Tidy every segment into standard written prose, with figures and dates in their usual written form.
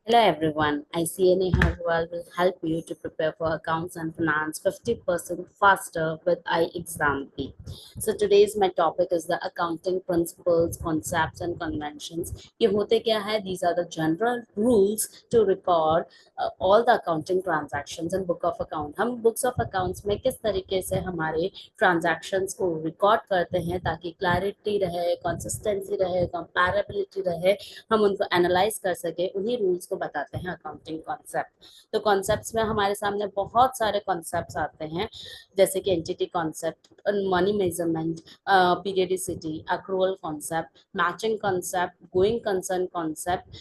Hello everyone, ICNA Harwal will help you to prepare for accounts and finance 50% faster with iExamP. So today's my topic is the accounting principles, concepts and conventions. ये होते क्या है? These are the general rules to record all the accounting transactions in book of account. हम books of accounts में किस तरीके से हमारे transactions को record करते हैं ताकि clarity रहे, consistency रहे, comparability रहे, हम उनको एनालाइज कर सके, उन्हीं रूल्स को बताते हैं अकाउंटिंग कॉन्सेप्ट। तो कॉन्सेप्ट्स में हमारे सामने बहुत सारे कॉन्सेप्ट्स आते हैं, जैसे कि entity concept, money measurement, periodicity, accrual concept, matching concept, going concern concept,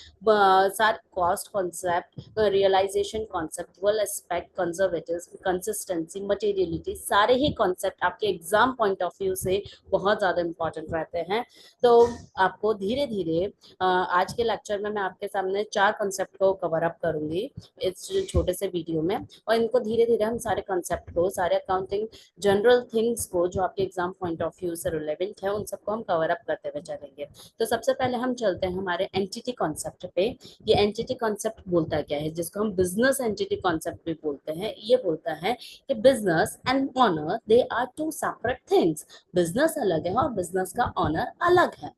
सारे cost concept, realization concept, dual aspect, conservatives, consistency, materiality, सारे ही कॉन्सेप्ट आपके एग्जाम पॉइंट ऑफ व्यू से बहुत ज़्यादा इंपॉर्टेंट रहते हैं। तो आपको धीरे धीरे आज के लेक्चर में मैं आपके सामने 4 कॉन्सेप्ट को कवर अप करूंगी इस छोटे से वीडियो में, और इनको धीरे धीरे हम सारे कॉन्सेप्ट को, सारे अकाउंटिंग जनरल थिंग्स को जो आपके एग्जाम पॉइंट ऑफ व्यू से रिलेवेंट है, उन सबको हम कवर अप करते हुए चलेंगे। तो सबसे पहले हम चलते हैं हमारे एंटिटी कॉन्सेप्ट पे। ये एंटिटी कॉन्सेप्ट बोलता क्या है, जिसको हम बिजनेस एंटिटी कॉन्सेप्ट भी बोलते हैं। ये बोलता है कि business and owner they are two separate things. Business अलग है और बिजनेस का ऑनर अलग है।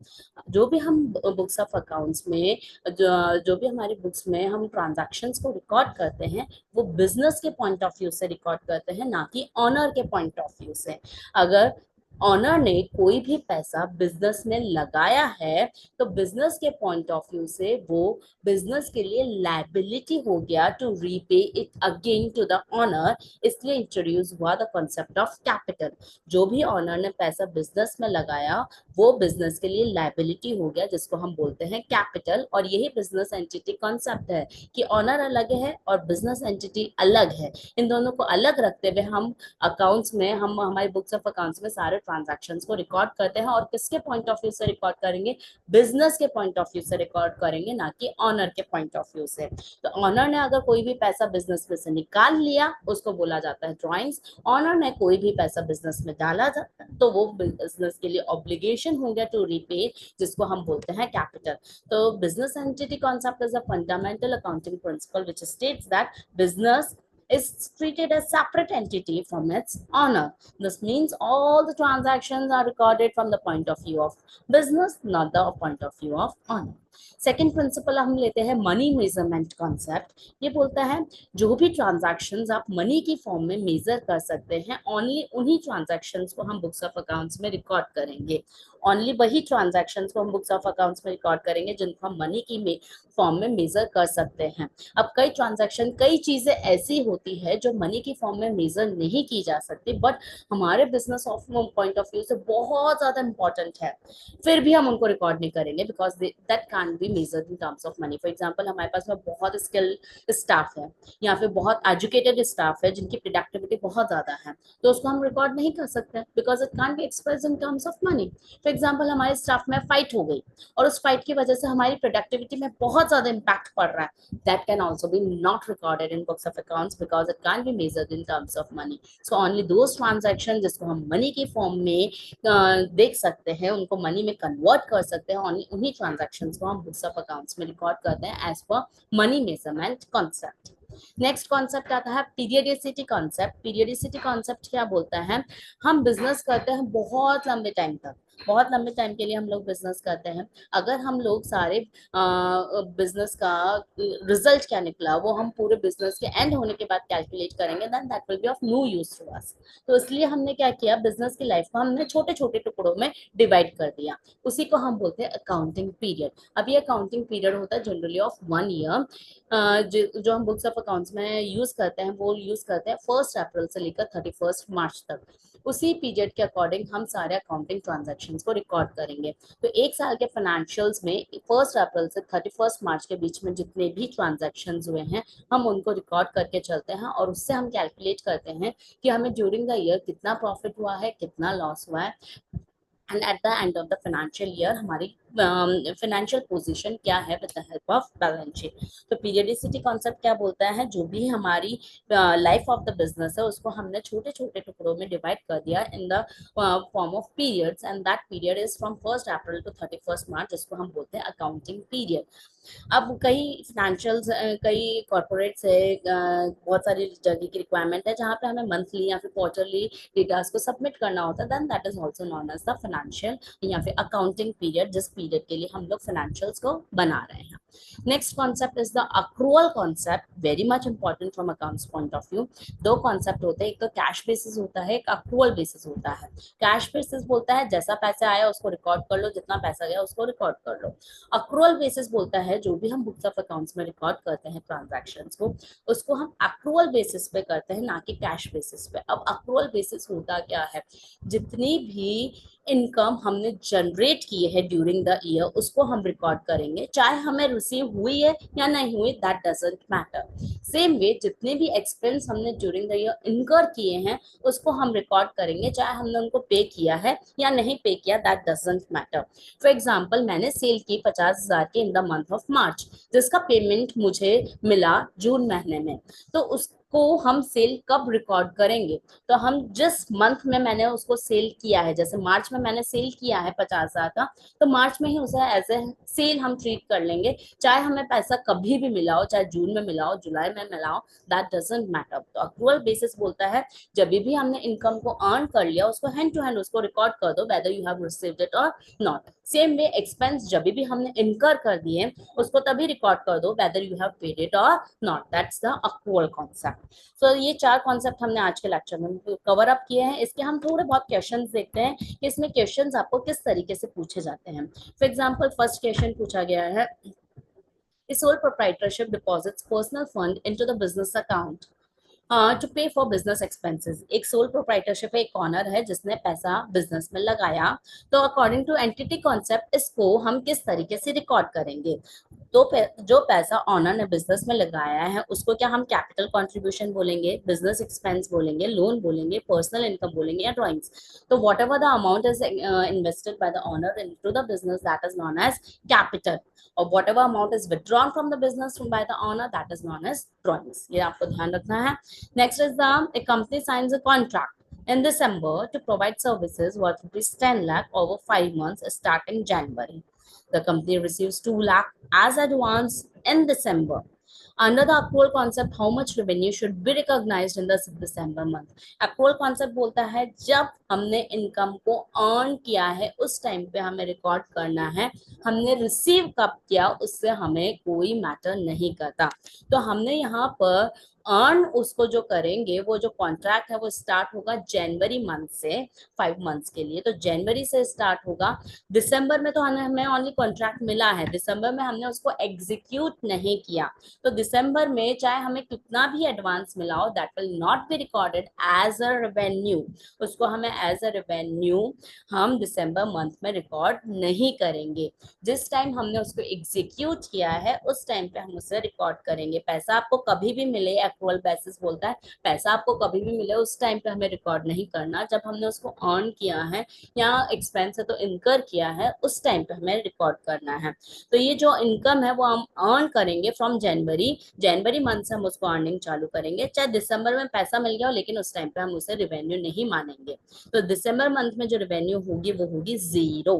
जो भी हम बुक्स ऑफ अकाउंट्स में, जो भी हमारी बुक्स में हम ट्रांजैक्शंस को रिकॉर्ड करते हैं, वो बिजनेस के पॉइंट ऑफ व्यू से रिकॉर्ड करते हैं, ना कि ऑनर के पॉइंट ऑफ व्यू से। अगर ऑनर ने कोई भी पैसा बिजनेस में लगाया है, तो बिजनेस के पॉइंट ऑफ व्यू से वो बिजनेस के लिए लायबिलिटी हो गया to repay it again to the owner. इसलिए इंट्रोड्यूस हुआ द कॉन्सेप्ट ऑफ कैपिटल। जो भी ऑनर ने पैसा बिजनेस में लगाया, वो बिजनेस के लिए लायबिलिटी हो गया, जिसको हम बोलते हैं कैपिटल। और यही बिजनेस एंटिटी कॉन्सेप्ट है कि ऑनर अलग है और बिजनेस एंटिटी अलग है। इन दोनों को अलग रखते हुए हम अकाउंट्स में, हम हमारे बुक्स ऑफ अकाउंट्स में सारे ट्रांजैक्शंस को रिकॉर्ड करते हैं। और किसके पॉइंट ऑफ व्यू से रिकॉर्ड करेंगे? बिजनेस के पॉइंट ऑफ व्यू से रिकॉर्ड करेंगे, ना कि ऑनर के पॉइंट ऑफ व्यू से। तो ऑनर ने अगर कोई भी पैसा बिजनेस में से निकाल लिया, उसको बोला जाता है ड्रॉइंग्स। ऑनर ने कोई भी पैसा बिजनेस में डाला जाता है, तो वो बिजनेस के लिए ऑब्लिगेशन हो गया टू रीपे, जिसको हम बोलते हैं कैपिटल। तो business entity concept is a fundamental accounting principle which states that business is treated as separate entity from its owner. This means all the transactions are recorded from the point of view of business, not the point of view of owner. Second principle हम लेते हैं money measurement concept. ये बोलता है जो भी transactions आप money की फॉर्म में मेजर कर सकते हैं, ओनली उन्हीं ट्रांजैक्शंस को हम बुक्स ऑफ अकाउंट्स में रिकॉर्ड करेंगे। ओनली वही ट्रांजैक्शंस को हम बुक्स ऑफ अकाउंट्स में रिकॉर्ड करेंगे जिनको हम मनी की फॉर्म में मेजर कर सकते हैं। अब कई ट्रांजैक्शन, कई चीजें ऐसी होती है जो मनी की फॉर्म में मेजर नहीं की जा सकती, बट हमारे business of point of view से बहुत ज्यादा इंपॉर्टेंट है, फिर भी हम उनको रिकॉर्ड नहीं करेंगे because that can be measured in terms of money. For example, हमारे पास में बहुत स्किल्ड स्टाफ है या फिर बहुत एजुकेटेड स्टाफ है जिनकी प्रोडक्टिविटी बहुत ज्यादा है, तो उसको हम रिकॉर्ड नहीं कर सकते because it can be express in terms of money. For example, हमारे स्टाफ में फाइट हो गई और उस फाइट की वजह से हमारी प्रोडक्टिविटी में बहुत ज्यादा इम्पैक्ट पड़ रहा है, that can also be not recorded in books of accounts because it can be measured in terms of money. So only those transaction जिसको हम मनी की फॉर्म में देख सकते हैं, उनको मनी में कन्वर्ट कर सकते हैं, उन्हीं ट्रांजैक्शंस को हम बुक्स ऑफ अकाउंट्स में रिकॉर्ड करते हैं as per money measurement concept. Next concept आता है पीरियडिसिटी कॉन्सेप्ट। पीरियडिसिटी कॉन्सेप्ट क्या बोलता है? हम बिजनेस करते हैं बहुत लंबे टाइम तक, बहुत लंबे टाइम के लिए हम लोग बिजनेस करते हैं। अगर हम लोग सारे बिजनेस का रिजल्ट क्या निकला वो हम पूरे बिजनेस के एंड होने के बाद कैलकुलेट करेंगे, then that will be of no use to us. तो इसलिए हमने क्या किया, बिजनेस की लाइफ को हमने छोटे छोटे टुकड़ों में डिवाइड कर दिया। उसी को हम बोलते हैं अकाउंटिंग पीरियड। अब ये अकाउंटिंग पीरियड होता है जनरली ऑफ 1 ईयर। जो हम बुक्स ऑफ अकाउंट्स में यूज करते हैं, वो यूज करते हैं 1 अप्रैल से लेकर 31 मार्च तक। उसी पीरियड के अकॉर्डिंग हम सारे अकाउंटिंग ट्रांजैक्शंस को रिकॉर्ड करेंगे। तो एक साल के फाइनेंशियल्स में 1 अप्रैल से 31 मार्च के बीच में जितने भी ट्रांजैक्शंस हुए हैं, हम उनको रिकॉर्ड करके चलते हैं, और उससे हम कैलकुलेट करते हैं कि हमें ड्यूरिंग द ईयर कितना प्रॉफिट हुआ है, कितना लॉस हुआ है, and at the end of the financial year हमारी फाइनेंशियल पोजीशन क्या है with the help of balance sheet. तो पीरियडिसिटी कॉन्सेप्ट क्या बोलता है, जो भी हमारी लाइफ ऑफ द बिजनेस है उसको हमने छोटे छोटे टुकड़ों में डिवाइड कर दिया in the form of periods, and that period is from 1st April to 31st March, जिसको हम बोलते हैं अकाउंटिंग पीरियड। अब कई फाइनेंशियल्स, कई कॉर्पोरेट्स है, बहुत सारी जगह की रिक्वायरमेंट है जहाँ पे हमें मंथली या फिर क्वार्टरली डेटास को सबमिट करना होता है, then that is also known as the financial या फिर अकाउंटिंग पीरियड, जिस पीरियड के लिए हम लोग फाइनेंशियल्स को बना रहे हैं। Next concept is the accrual concept, very much important from accounts point of view. दो कॉन्सेप्ट होते हैं, एक तो कैश बेसिस होता है, एक अक्रूअल बेसिस होता है। कैश बेसिस बोलता है जैसा पैसा आया उसको रिकॉर्ड कर लो, जितना पैसा गया उसको रिकॉर्ड कर लो। अक्रूअल बेसिस बोलता है जो भी हम बुक्स ऑफ अकाउंट्स में रिकॉर्ड करते हैं ट्रांजैक्शंस को, उसको हम अक्रूअल बेसिस पे करते हैं, ना कि कैश बेसिस पे। अब अक्रूअल बेसिस होता क्या है, जितनी भी इनकम हमने जनरेट की है ड्यूरिंग द ईयर उसको हम रिकॉर्ड करेंगे, चाहे हमें रिसीव हुई है या नहीं हुई, that doesn't matter. Same way जितने भी एक्सपेंस हमने ड्यूरिंग द ईयर इनकर किए हैं उसको हम रिकॉर्ड करेंगे, चाहे हमने उनको पे किया है या नहीं पे किया, that doesn't matter. For example, मैंने सेल की 50,000 की in the month of March, जिसका पेमेंट मुझे मिला जून महीने में, तो उसको हम सेल कब रिकॉर्ड करेंगे, तो हम जिस मंथ में मैंने उसको सेल किया है, जैसे मार्च में मैंने सेल किया है 50,000 का, तो मार्च में ही उसे एज ए सेल हम ट्रीट कर लेंगे, चाहे हमें पैसा कभी भी मिला हो, चाहे जून में मिला हो, जुलाई में मिला हो, दैट डजंट मैटर। तो अक्रूअल बेसिस बोलता है जब भी हमने इनकम को अर्न कर लिया उसको हैंड टू हैंड उसको रिकॉर्ड कर दो, whether you have received it or not. Same way expense जब भी हमने इनकर कर दिए उसको तभी रिकॉर्ड कर दो, whether you have paid it or not, that's the accrual concept. So ये चार कॉन्सेप्ट हमने आज के लेक्चर में कवर अप किए हैं। इसके हम थोड़े बहुत क्वेश्चंस देखते हैं कि इसमें क्वेश्चंस आपको किस तरीके से पूछे जाते हैं। फॉर एग्जांपल, फर्स्ट क्वेश्चन पूछा गया है, The sole proprietorship deposits personal fund into the business account to pay for business expenses. एक सोल प्रोप्राइटरशिप है, एक ऑनर है जिसने पैसा बिजनेस में लगाया, तो अकॉर्डिंग टू एंटिटी कॉन्सेप्ट इसको हम किस तरीके से रिकॉर्ड करेंगे। तो जो पैसा ऑनर ने बिजनेस में लगाया है उसको क्या हम कैपिटल कंट्रीब्यूशन बोलेंगे, बिजनेस एक्सपेंस बोलेंगे, लोन बोलेंगे, पर्सनल इनकम बोलेंगे या ड्रॉइंग्स। तो whatever the amount is invested by the owner into the business, that is known as capital, और whatever amount is withdrawn from the business by the owner, that is known as drawings। ये आपको ध्यान रखना है। Next is a company signs a contract in December to provide services worth ₹10 lakh over 5 months starting January. The company receives 2 lakh as advance in December. Under the accrual concept, how much revenue should be recognized in the December month? Accrual concept बोलता है जब हमने income को earn किया है उस time पे हमें रिकॉर्ड करना है, हमने रिसीव कब किया उससे हमें कोई मैटर नहीं करता। तो हमने यहाँ पर अर्न उसको जो करेंगे, वो जो कॉन्ट्रैक्ट है वो स्टार्ट होगा जनवरी मंथ से 5 मंथ्स के लिए, तो जनवरी से स्टार्ट होगा। दिसंबर में तो हमें ओनली कॉन्ट्रैक्ट मिला है, दिसंबर में हमने उसको एग्जीक्यूट नहीं किया, तो दिसंबर में चाहे हमें कितना भी एडवांस मिला हो, that will not be recorded as a revenue. उसको हमें एज अ रेवेन्यू हम दिसंबर मंथ में रिकॉर्ड नहीं करेंगे। जिस टाइम हमने उसको एग्जीक्यूट किया है उस टाइम पे हम उसे रिकॉर्ड करेंगे। पैसा आपको कभी भी मिले, एक्रूअल बेसिस बोलता है पैसा आपको कभी भी मिले उस टाइम पे हमें रिकॉर्ड नहीं करना, जब हमने उसको अर्न किया है या एक्सपेंस है तो इनकर किया है उस टाइम पे हमें रिकॉर्ड करना है। तो ये जो इनकम है वो हम अर्न करेंगे फ्रॉम जनवरी मंथ से हम उसको अर्निंग चालू करेंगे, चाहे दिसंबर में पैसा मिल गया हो लेकिन उस टाइम पे हम उसे रिवेन्यू नहीं मानेंगे। तो दिसंबर मंथ में जो रिवेन्यू होगी वो होगी 0।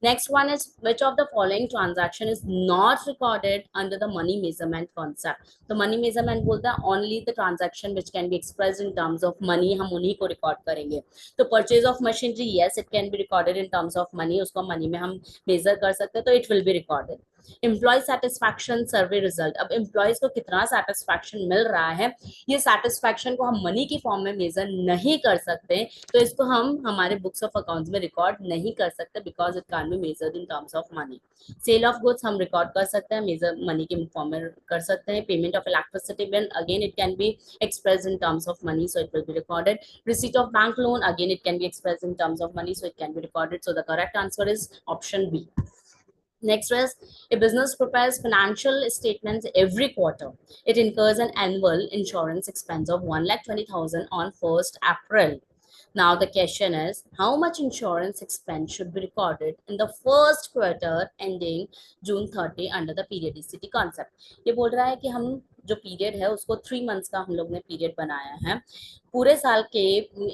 Next one is, which of the following transaction is not recorded under the money measurement concept? तो money measurement बोलता है only the transaction which can be expressed in terms of money, हम उन्हीं को रिकॉर्ड करेंगे। तो purchase of machinery, yes it can be recorded in terms of money, उसको money में हम मेजर कर सकते हैं, तो it will be recorded। Employ satisfaction survey result, अब एम्प्लॉयज को कितना सेटिस्फैक्शन मिल रहा है, ये सेटिस्फैक्शन को हम मनी की फॉर्म में मेजर नहीं कर सकते, तो इसको हम हमारे बुक्स ऑफ अकाउंट्स में रिकॉर्ड नहीं कर सकते, because it can be measured in terms of money. Sale of goods हम रिकॉर्ड कर सकते हैं, मेजर मनी के फॉर्म में कर सकते हैं। Payment of electricity bill, again it can B expressed in terms of money, so it will be recorded. Receipt of bank loan, again it can be expressed in terms of money, so it can be recorded. So the correct answer is option B. Next is, a business prepares financial statements every quarter. It incurs an annual insurance expense of 1,20,000 on 1st April. Now the question is, how much insurance expense should be recorded in the first quarter ending June 30 under the periodicity concept? ये बोल रहा है कि हम जो period है उसको 3 months का हम लोग ने पीरियड बनाया है, पूरे साल के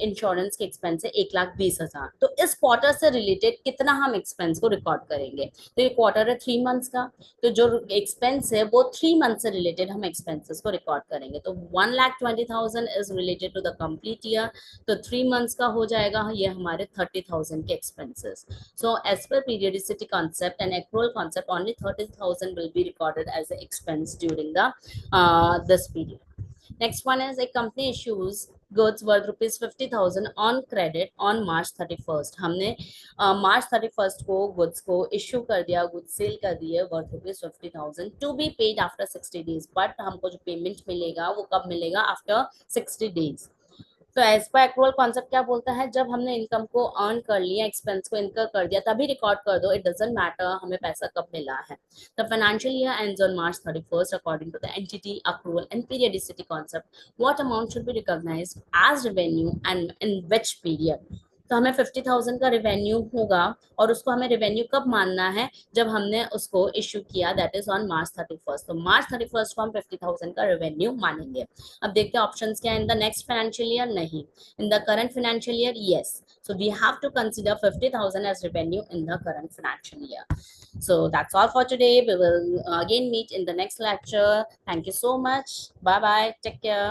इंश्योरेंस के एक्सपेंस है 1,20,000, तो इस क्वार्टर से रिलेटेड कितना हम एक्सपेंस को रिकॉर्ड करेंगे? तो ये क्वार्टर है 3 मंथ्स का, तो जो एक्सपेंस है वो 3 मंथ से रिलेटेड हम एक्सपेंसेस को रिकॉर्ड करेंगे। तो 1,20,000 is related to the complete year, तो 3 मंथ्स का हो जाएगा ये हमारे 30,000 के expenses. So as per periodicity concept and accrual concept, only 30,000 will be recorded as expense during the this period. Next one is, a company issues goods worth rupees 50,000 on credit on March 31st. हमने मार्च 31st को goods को issue कर दिया, goods sale कर दिए worth rupees 50,000 to be paid after 60 days, but हमको जो payment मिलेगा वो कब मिलेगा? After 60 days। तो एज पर एक्रूअल कॉन्सेप्ट क्या बोलता है, जब हमने इनकम को अर्न कर लिया, एक्सपेंस को इनकर कर दिया, तभी रिकॉर्ड कर दो, इट डजंट मैटर हमें पैसा कब मिला है। The financial year ends on March 31st according to the entity accrual and periodicity concept, what amount should be recognized as revenue and in which period? तो हमें 50,000 का रेवेन्यू होगा, और उसको हमें रेवेन्यू कब मानना है? जब हमने उसको इश्यू किया, that is on March 31st। तो March 31st को हम 50,000 का रेवेन्यू मानेंगे। अब देखते हैं ऑप्शंस क्या है। In the next financial year नहीं, in the current financial year, yes. So we have to consider 50,000 as revenue in the current financial year. So that's all for today. We will again meet in the next lecture. Thank you so much. Bye bye. Take care.